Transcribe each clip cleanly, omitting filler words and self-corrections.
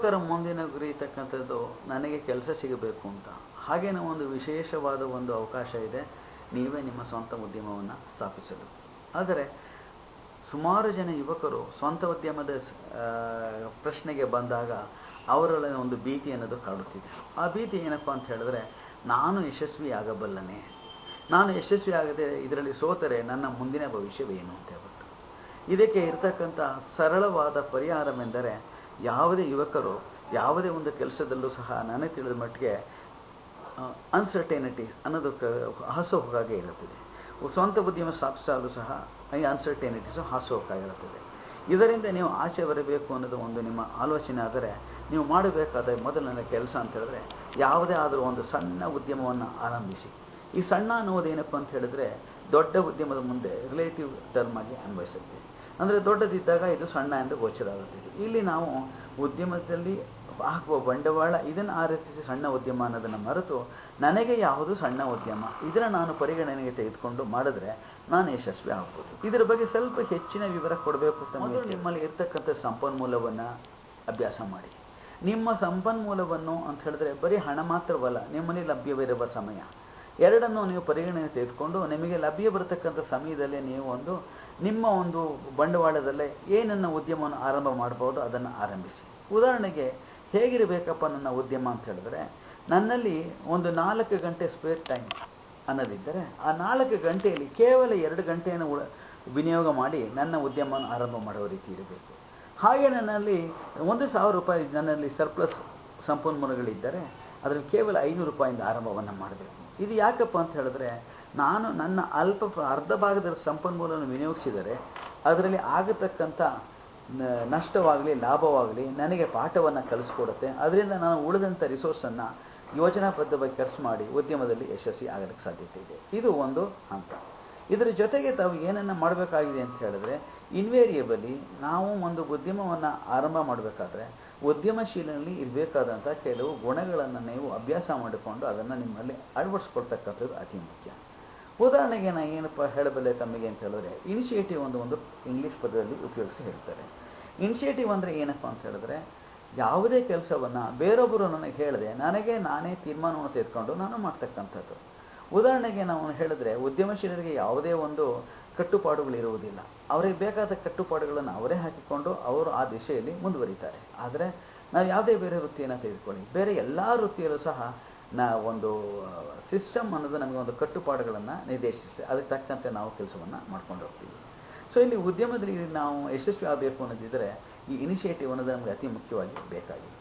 ಯುವಕರ ಮುಂದಿನ ಗುರಿ ಇರ್ತಕ್ಕಂಥದ್ದು ನನಗೆ ಕೆಲಸ ಸಿಗಬೇಕು ಅಂತ. ಹಾಗೇನೇ ಒಂದು ವಿಶೇಷವಾದ ಒಂದು ಅವಕಾಶ ಇದೆ, ನೀವೇ ನಿಮ್ಮ ಸ್ವಂತ ಉದ್ಯಮವನ್ನು ಸ್ಥಾಪಿಸಲು. ಆದರೆ ಸುಮಾರು ಜನ ಯುವಕರು ಸ್ವಂತ ಉದ್ಯಮದ ಪ್ರಶ್ನೆಗೆ ಬಂದಾಗ ಅವರಲ್ಲಿ ಒಂದು ಭೀತಿ ಅನ್ನೋದು ಕಾಡುತ್ತಿದೆ. ಆ ಭೀತಿ ಏನಪ್ಪ ಅಂತ ಹೇಳಿದ್ರೆ, ನಾನು ಯಶಸ್ವಿ ಆಗಬಲ್ಲನೆ, ನಾನು ಯಶಸ್ವಿ ಆಗದೆ ಇದರಲ್ಲಿ ಸೋತರೆ ನನ್ನ ಮುಂದಿನ ಭವಿಷ್ಯವೇನು ಅಂತ ಹೇಳ್ಬಿಟ್ಟು. ಇದಕ್ಕೆ ಇರತಕ್ಕಂಥ ಸರಳವಾದ ಪರಿಹಾರವೆಂದರೆ, ಯಾವುದೇ ಯುವಕರು ಯಾವುದೇ ಒಂದು ಕೆಲಸದಲ್ಲೂ ಸಹ ನನಗೆ ತಿಳಿದ ಮಟ್ಟಿಗೆ ಅನ್ಸರ್ಟೇನಿಟಿ ಅನ್ನೋದು ಹಾಸೋಹಾಗೆ ಇರುತ್ತದೆ. ಸ್ವಂತ ಉದ್ಯಮ ಸ್ಥಾಪಿಸಲು ಸಹ ಈ ಅನ್ಸರ್ಟೇನಿಟೀಸು ಹಾಸೋಹಾಗಿರುತ್ತದೆ. ಇದರಿಂದ ನೀವು ಆಚೆ ಬರಬೇಕು ಅನ್ನೋದು ಒಂದು ನಿಮ್ಮ ಆಲೋಚನೆ ಆದರೆ, ನೀವು ಮಾಡಬೇಕಾದ ಮೊದಲನೇ ಕೆಲಸ ಅಂತ ಹೇಳಿದ್ರೆ, ಯಾವುದೇ ಆದರೂ ಒಂದು ಸಣ್ಣ ಉದ್ಯಮವನ್ನು ಆರಂಭಿಸಿ. ಈ ಸಣ್ಣ ಅನ್ನೋದೇನಪ್ಪ ಅಂತ ಹೇಳಿದ್ರೆ, ದೊಡ್ಡ ಉದ್ಯಮದ ಮುಂದೆ ರಿಲೇಟಿವ್ ಟರ್ಮ್ ಆಗಿ ಅನ್ವಯಿಸುತ್ತೆ. ಅಂದರೆ ದೊಡ್ಡದಿದ್ದಾಗ ಇದು ಸಣ್ಣ ಎಂದು ಗೋಚರ ಆಗುತ್ತದೆ. ಇಲ್ಲಿ ನಾವು ಉದ್ಯಮದಲ್ಲಿ ಹಾಕುವ ಬಂಡವಾಳ ಇದನ್ನು ಆರಿಸಿ ಸಣ್ಣ ಉದ್ಯಮ ಅನ್ನೋದನ್ನು ಮರೆತು, ನನಗೆ ಯಾವುದು ಸಣ್ಣ ಉದ್ಯಮ ಇದನ್ನು ನಾನು ಪರಿಗಣನೆಗೆ ತೆಗೆದುಕೊಂಡು ಮಾಡಿದ್ರೆ ನಾನು ಯಶಸ್ವಿ ಆಗ್ಬೋದು. ಇದರ ಬಗ್ಗೆ ಸ್ವಲ್ಪ ಹೆಚ್ಚಿನ ವಿವರ ಕೊಡಬೇಕು ಅಂತ ನಿಮ್ಮಲ್ಲಿ ಇರ್ತಕ್ಕಂಥ ಸಂಪನ್ಮೂಲವನ್ನು ಅಭ್ಯಾಸ ಮಾಡಿ. ನಿಮ್ಮ ಸಂಪನ್ಮೂಲವನ್ನು ಅಂತ ಹೇಳಿದ್ರೆ ಬರೀ ಹಣ ಮಾತ್ರವಲ್ಲ, ನಿಮ್ಮಲ್ಲಿ ಲಭ್ಯವಿರುವ ಸಮಯ ಎರಡನ್ನೂ ನೀವು ಪರಿಗಣನೆ ತೆಗೆದುಕೊಂಡು, ನಿಮಗೆ ಲಭ್ಯ ಬರತಕ್ಕಂಥ ಸಮಯದಲ್ಲೇ ನೀವು ನಿಮ್ಮ ಒಂದು ಬಂಡವಾಳದಲ್ಲೇ ಏನನ್ನ ಉದ್ಯಮವನ್ನು ಆರಂಭ ಮಾಡ್ಬೋದು ಅದನ್ನು ಆರಂಭಿಸಿ. ಉದಾಹರಣೆಗೆ ಹೇಗಿರಬೇಕಪ್ಪ ನನ್ನ ಉದ್ಯಮ ಅಂತ ಹೇಳಿದ್ರೆ, ನನ್ನಲ್ಲಿ ಒಂದು 4 ಗಂಟೆ ಸ್ಪೇರ್ ಟೈಮ್ ಅನ್ನೋದಿದ್ದರೆ, ಆ 4 ಗಂಟೆಯಲ್ಲಿ ಕೇವಲ 2 ಗಂಟೆಯನ್ನು ವಿನಿಯೋಗ ಮಾಡಿ ನನ್ನ ಉದ್ಯಮವನ್ನು ಆರಂಭ ಮಾಡುವ ರೀತಿ ಇರಬೇಕು. ಹಾಗೆ ನನ್ನಲ್ಲಿ 1,000 ರೂಪಾಯಿ ನನ್ನಲ್ಲಿ ಸರ್ಪ್ಲಸ್ ಸಂಪನ್ಮೂಲಗಳಿದ್ದರೆ ಅದರಲ್ಲಿ ಕೇವಲ 500 ರೂಪಾಯಿಂದ ಆರಂಭವನ್ನು ಮಾಡಬೇಕು. ಇದು ಯಾಕಪ್ಪ ಅಂತ ಹೇಳಿದ್ರೆ, ನಾನು ನನ್ನ ಅರ್ಧ ಭಾಗದ ಸಂಪನ್ಮೂಲವನ್ನು ವಿನಿಯೋಗಿಸಿದರೆ ಅದರಲ್ಲಿ ಆಗತಕ್ಕಂಥ ನಷ್ಟವಾಗಲಿ ಲಾಭವಾಗಲಿ ನನಗೆ ಪಾಠವನ್ನು ಕಲಿಸ್ಕೊಡುತ್ತೆ. ಅದರಿಂದ ನಾನು ಉಳಿದಂಥ ರಿಸೋರ್ಸನ್ನು ಯೋಜನಾಬದ್ಧವಾಗಿ ಖರ್ಚು ಮಾಡಿ ಉದ್ಯಮದಲ್ಲಿ ಯಶಸ್ವಿ ಆಗಲಿಕ್ಕೆ ಸಾಧ್ಯತೆ ಇದೆ. ಇದು ಒಂದು ಹಂತ. ಇದರ ಜೊತೆಗೆ ತಾವು ಏನನ್ನು ಮಾಡಬೇಕಾಗಿದೆ ಅಂತ ಹೇಳಿದ್ರೆ, ಇನ್ವೇರಿಯಬಲಿ ನಾವು ಒಂದು ಉದ್ಯಮವನ್ನು ಆರಂಭ ಮಾಡಬೇಕಾದ್ರೆ ಉದ್ಯಮಶೀಲನಲ್ಲಿ ಇರಬೇಕಾದಂಥ ಕೆಲವು ಗುಣಗಳನ್ನು ನೀವು ಅಭ್ಯಾಸ ಮಾಡಿಕೊಂಡು ಅದನ್ನು ನಿಮ್ಮಲ್ಲಿ ಅಳವಡಿಸ್ಕೊಳ್ತಕ್ಕಂಥದ್ದು ಅತಿ ಮುಖ್ಯ. ಉದಾಹರಣೆಗೆ ನಾನು ಏನಪ್ಪ ಹೇಳಬಲ್ಲೆ ತಮಗೆ ಅಂತ ಹೇಳಿದ್ರೆ, ಇನಿಷಿಯೇಟಿವ್ ಒಂದು ಇಂಗ್ಲೀಷ್ ಪದದಲ್ಲಿ ಉಪಯೋಗಿಸಿ ಹೇಳ್ತಾರೆ. ಇನಿಷಿಯೇಟಿವ್ ಅಂದರೆ ಏನಪ್ಪ ಅಂತ ಹೇಳಿದ್ರೆ, ಯಾವುದೇ ಕೆಲಸವನ್ನು ಬೇರೊಬ್ಬರು ನನಗೆ ಹೇಳಿದೆ ನಾನೇ ತೀರ್ಮಾನವನ್ನು ತೆಗೆದುಕೊಂಡು ನಾನು ಮಾಡ್ತಕ್ಕಂಥದ್ದು. ಉದಾಹರಣೆಗೆ ನಾವು ಹೇಳಿದ್ರೆ, ಉದ್ಯಮಶೀಲರಿಗೆ ಯಾವುದೇ ಒಂದು ಕಟ್ಟುಪಾಡುಗಳಿರುವುದಿಲ್ಲ. ಅವರಿಗೆ ಬೇಕಾದ ಕಟ್ಟುಪಾಡುಗಳನ್ನು ಅವರೇ ಹಾಕಿಕೊಂಡು ಅವರು ಆ ದಿಶೆಯಲ್ಲಿ ಮುಂದುವರಿತಾರೆ. ಆದರೆ ನಾವು ಯಾವುದೇ ಬೇರೆ ವೃತ್ತಿಯನ್ನು ತೆಗೆದುಕೊಳ್ಳಿ, ಬೇರೆ ಎಲ್ಲ ವೃತ್ತಿಯಲ್ಲೂ ಸಹ ಒಂದು ಸಿಸ್ಟಮ್ ಅನ್ನೋದು ನಮಗೆ ಒಂದು ಕಟ್ಟುಪಾಡುಗಳನ್ನು ನಿರ್ದೇಶಿಸಿ ಅದಕ್ಕೆ ತಕ್ಕಂತೆ ನಾವು ಕೆಲಸವನ್ನು ಮಾಡ್ಕೊಂಡು ಹೋಗ್ತೀವಿ. ಸೊ ಇಲ್ಲಿ ಉದ್ಯಮದಲ್ಲಿ ನಾವು ಯಶಸ್ವಿ ಆಗಬೇಕು ಅನ್ನೋದಿದ್ದರೆ ಈ ಇನಿಷಿಯೇಟಿವ್ ಅನ್ನೋದು ನಮಗೆ ಅತಿ ಮುಖ್ಯವಾಗಿ ಬೇಕಾಗಿದೆ.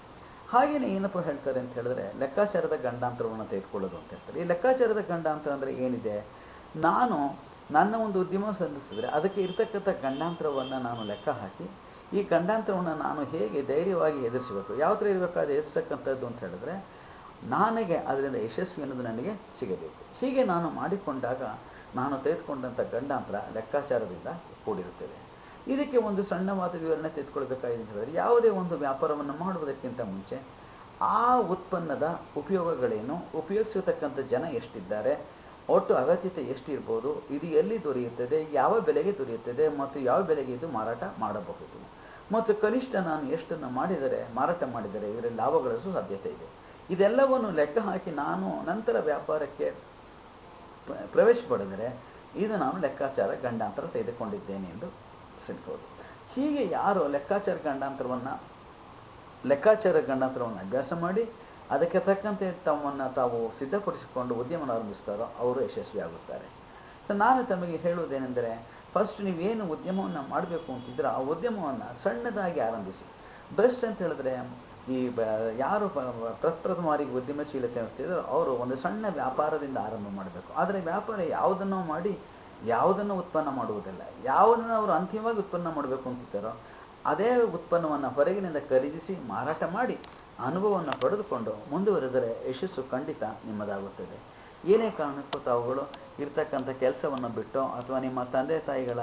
ಹಾಗೆಯೇ ಏನಪ್ಪ ಹೇಳ್ತಾರೆ ಅಂತ ಹೇಳಿದ್ರೆ, ಲೆಕ್ಕಾಚಾರದ ಗಂಡಾಂತರವನ್ನು ತೆಗೆದುಕೊಳ್ಳೋದು ಅಂತ ಹೇಳ್ತಾರೆ. ಈ ಲೆಕ್ಕಾಚಾರದ ಗಂಡಾಂತರ ಅಂದರೆ ಏನಿದೆ, ನಾನು ನನ್ನ ಒಂದು ಉದ್ಯಮ ಸಲ್ಲಿಸಿದ್ರೆ ಅದಕ್ಕೆ ಇರ್ತಕ್ಕಂಥ ಗಂಡಾಂತರವನ್ನು ನಾನು ಲೆಕ್ಕ ಹಾಕಿ, ಈ ಗಂಡಾಂತರವನ್ನು ನಾನು ಹೇಗೆ ಧೈರ್ಯವಾಗಿ ಎದುರಿಸಬೇಕು, ಯಾವ ಥರ ಇರಬೇಕು ಅದು ಎದುರಿಸಕ್ಕಂಥದ್ದು ಅಂತ ಹೇಳಿದ್ರೆ ನನಗೆ ಅದರಿಂದ ಯಶಸ್ವಿ ಅನ್ನೋದು ನನಗೆ ಸಿಗಬೇಕು. ಹೀಗೆ ನಾನು ಮಾಡಿಕೊಂಡಾಗ ನಾನು ತೆಗೆದುಕೊಂಡಂಥ ಗಂಡಾಂತರ ಲೆಕ್ಕಾಚಾರದಿಂದ ಕೂಡಿರುತ್ತದೆ. ಇದಕ್ಕೆ ಒಂದು ಸಣ್ಣವಾದ ವಿವರಣೆ ತೆಗೆದುಕೊಳ್ಬೇಕಾಗಿದೆ ಅಂತ ಹೇಳಿದ್ರೆ, ಯಾವುದೇ ಒಂದು ವ್ಯಾಪಾರವನ್ನು ಮಾಡುವುದಕ್ಕಿಂತ ಮುಂಚೆ ಆ ಉತ್ಪನ್ನದ ಉಪಯೋಗಗಳೇನು, ಉಪಯೋಗಿಸತಕ್ಕಂಥ ಜನ ಎಷ್ಟಿದ್ದಾರೆ, ಒಟ್ಟು ಅಗತ್ಯತೆ ಎಷ್ಟಿರ್ಬೋದು, ಇದು ಎಲ್ಲಿ ದೊರೆಯುತ್ತದೆ, ಯಾವ ಬೆಲೆಗೆ ದೊರೆಯುತ್ತದೆ ಮತ್ತು ಯಾವ ಬೆಲೆಗೆ ಇದು ಮಾರಾಟ ಮಾಡಬಹುದು, ಮತ್ತು ಕನಿಷ್ಠ ನಾನು ಎಷ್ಟನ್ನು ಮಾರಾಟ ಮಾಡಿದರೆ ಇದರಲ್ಲಿ ಲಾಭಗಳಿಸೋ ಸಾಧ್ಯತೆ ಇದೆ. ಇದೆಲ್ಲವನ್ನು ಲೆಕ್ಕ ಹಾಕಿ ನಾನು ನಂತರ ವ್ಯಾಪಾರಕ್ಕೆ ಪ್ರವೇಶ ಪಡೆದರೆ ಇದು ನಾನು ಲೆಕ್ಕಾಚಾರ ಗಂಡಾಂತರ ತೆಗೆದುಕೊಂಡಿದ್ದೇನೆ ಎಂದು ಸಿಗ್ಬೋದು. ಹೀಗೆ ಯಾರು ಲೆಕ್ಕಾಚಾರ ಗಂಡಾಂತರವನ್ನು ಅಭ್ಯಾಸ ಮಾಡಿ ಅದಕ್ಕೆ ತಕ್ಕಂತೆ ತಾವು ಸಿದ್ಧಪಡಿಸಿಕೊಂಡು ಉದ್ಯಮವನ್ನು ಆರಂಭಿಸ್ತಾರೋ ಅವರು ಯಶಸ್ವಿಯಾಗುತ್ತಾರೆ. ಸೊ ನಾನು ತಮಗೆ ಹೇಳುವುದೇನೆಂದರೆ, ಫಸ್ಟ್ ನೀವೇನು ಉದ್ಯಮವನ್ನು ಮಾಡಬೇಕು ಅಂತಿದ್ರೆ ಆ ಉದ್ಯಮವನ್ನು ಸಣ್ಣದಾಗಿ ಆರಂಭಿಸಿ. ಬೆಸ್ಟ್ ಅಂತ ಹೇಳಿದ್ರೆ, ಯಾರು ಪ್ರಪ್ರಥಮವಾಗಿ ಉದ್ಯಮಶೀಲತೆ ಅಂತಿದ್ರು ಅವರು ಒಂದು ಸಣ್ಣ ವ್ಯಾಪಾರದಿಂದ ಆರಂಭ ಮಾಡಬೇಕು. ಆದರೆ ವ್ಯಾಪಾರ ಯಾವುದನ್ನು ಮಾಡಿ ಯಾವುದನ್ನು ಉತ್ಪನ್ನ ಮಾಡುವುದಿಲ್ಲ, ಯಾವುದನ್ನು ಅವರು ಅಂತಿಮವಾಗಿ ಉತ್ಪನ್ನ ಮಾಡಬೇಕು ಅಂತಿದ್ದಾರೋ ಅದೇ ಉತ್ಪನ್ನವನ್ನು ಹೊರಗಿನಿಂದ ಖರೀದಿಸಿ ಮಾರಾಟ ಮಾಡಿ ಅನುಭವವನ್ನು ಪಡೆದುಕೊಂಡು ಮುಂದುವರೆದರೆ ಯಶಸ್ಸು ಖಂಡಿತ ನಿಮ್ಮದಾಗುತ್ತದೆ. ಏನೇ ಕಾರಣಕ್ಕೂ ತಾವುಗಳು ಇರ್ತಕ್ಕಂಥ ಕೆಲಸವನ್ನು ಬಿಟ್ಟು ಅಥವಾ ನಿಮ್ಮ ತಂದೆ ತಾಯಿಗಳ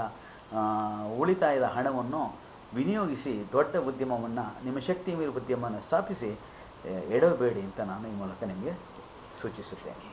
ಉಳಿತಾಯದ ಹಣವನ್ನು ವಿನಿಯೋಗಿಸಿ ದೊಡ್ಡ ಉದ್ಯಮವನ್ನು, ನಿಮ್ಮ ಶಕ್ತಿ ಮೀರಿ ಉದ್ಯಮವನ್ನು ಸ್ಥಾಪಿಸಿ ಎಡವಬೇಡಿ ಅಂತ ನಾನು ಈ ಮೂಲಕ ನಿಮಗೆ ಸೂಚಿಸುತ್ತೇನೆ.